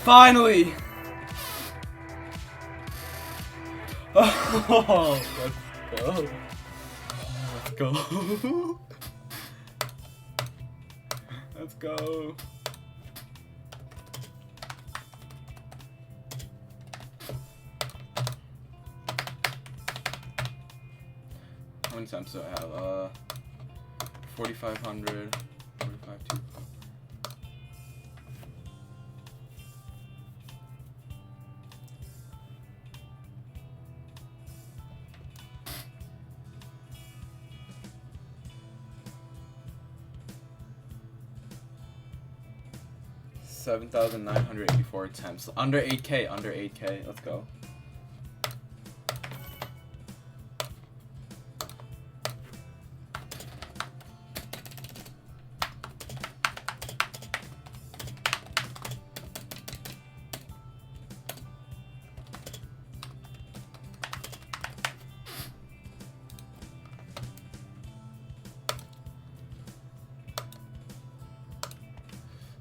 Finally! Oh, let's go. Let's go. Let's go. How many times do I have? 4,500. 45, 2. 7,984 attempts. Under 8K, under 8K. Let's go.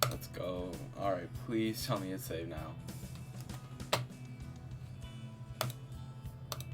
Let's go. Alright, please tell me it's saved now.